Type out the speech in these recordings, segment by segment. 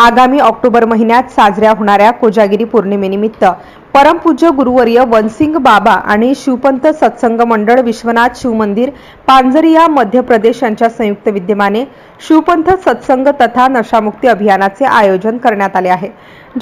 आगामी ऑक्टोबर महिन्यात साजऱ्या होणाऱ्या कोजागिरी पौर्णिमेनिमित्त परमपूज्य गुरुवर्य वनसिंग बाबा आणि शिवपंथ सत्संग मंडळ विश्वनाथ शिवमंदिर पांजरिया मध्य प्रदेश यांच्या संयुक्त विद्यमाने शिवपंथ सत्संग तथा नशामुक्ती अभियानाचे आयोजन करण्यात आले आहे।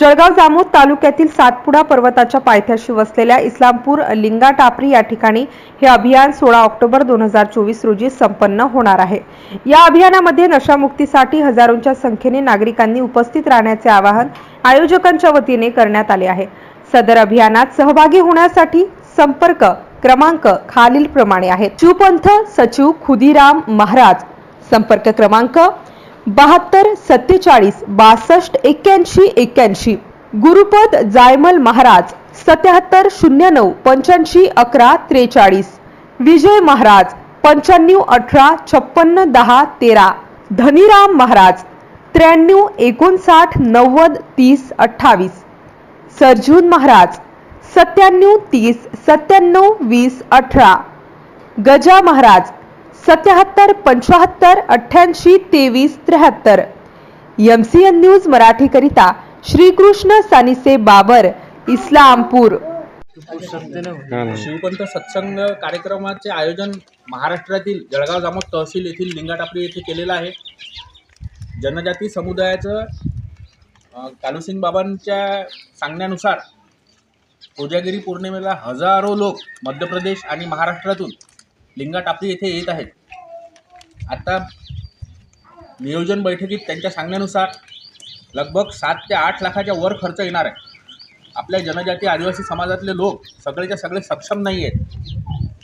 जळगाव जामोद तालुक्यातील सातपुडा पर्वताच्या पायथ्याशी वसलेल्या इस्लामपूर लिंगाटापरी या ठिकाणी हे अभियान 16 ऑक्टोबर 2024 रोजी संपन्न होणार आहे। या अभियानामध्ये नशामुक्तीसाठी हजारोंच्या संख्येने नागरिकांनी उपस्थित राहण्याचे आवाहन आयोजकांच्या वतीने करण्यात आले आहे। सदर अभियानात सहभागी होण्यासाठी संपर्क क्रमांक खालील प्रमाणे आहेत। शिवपंथ सचिव खुदीराम महाराज, संपर्क क्रमांक 72 47 62 81 81। गुरुपद जायमल महाराज 77 09 85 11 43। विजय महाराज 95 18 56 10 13। धनीराम महाराज 93 59 90 30 28। सरजून महाराज 97 30 97 20 18। गजा महाराज 77 75 88 23 73। MCN न्यूज मराठी करिता श्रीकृष्ण सानिसे बाबर, इस्लामपूर। शिवपंथ सत्संग कार्यक्रमाचे आयोजन महाराष्ट्रातील जळगाव जामोद तहसील येथील लिंगाटापरी येथे केलेलं आहे। जनजाती समुदायाचं कालूसिंग बाबांच्या सांगण्यानुसार कोजागिरी पौर्णिमेला हजारो लोक मध्य प्रदेश आणि महाराष्ट्रातून लिंगाटापरी येथे येत आहेत। आता नियोजन बैठकीत त्यांच्या सांगण्यानुसार लगभग 7 ते 8 लाखाच्या वर खर्च येणार आहे। आपल्या जनजाती आदिवासी समाजातले लोक सगळेच्या सगळे सक्षम नाही आहेत,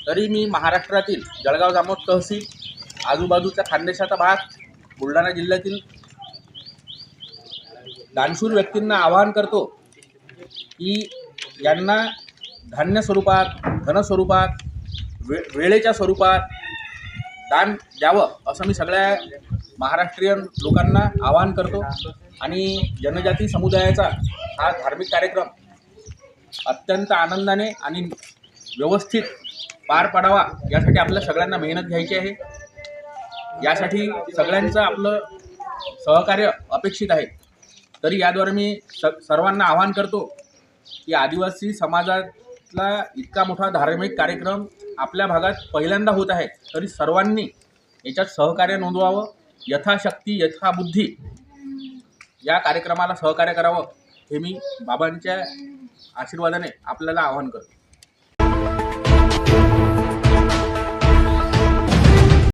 तरी मी महाराष्ट्रातील जळगाव जामोद तहसील, आजूबाजूचा खानदेशाचा भाग, बुलढाणा जिल्ह्यातील दानशूर व्यक्तींना आवाहन करतो की यांना धान्य स्वरूपात, धन स्वरूपात, वेळेच्या स्वरूपात दान द्यावं, असं मी सगळ्या महाराष्ट्रीयन लोकांना आवाहन करतो। आणि जनजाती समुदायाचा हा धार्मिक कार्यक्रम अत्यंत आनंदाने आणि व्यवस्थित पार पाडावा यासाठी आपल्या सगळ्यांना मेहनत घ्यायची आहे। यासाठी सगळ्यांचं आपलं सहकार्य अपेक्षित आहे। तरी याद्वारे मी सर्वांना आवाहन करतो की आदिवासी समाजातला इतका मोठा धार्मिक कार्यक्रम आपल्या भागात पहिल्यांदा होत आहे, तरी सर्वांनी याच्यात सहकार्य नोंदवावं, यथाशक्ती यथाबुद्धी या कार्यक्रमाला सहकार्य करावं, हे मी बाबांच्या आशीर्वादाने आपल्याला आवाहन करतो।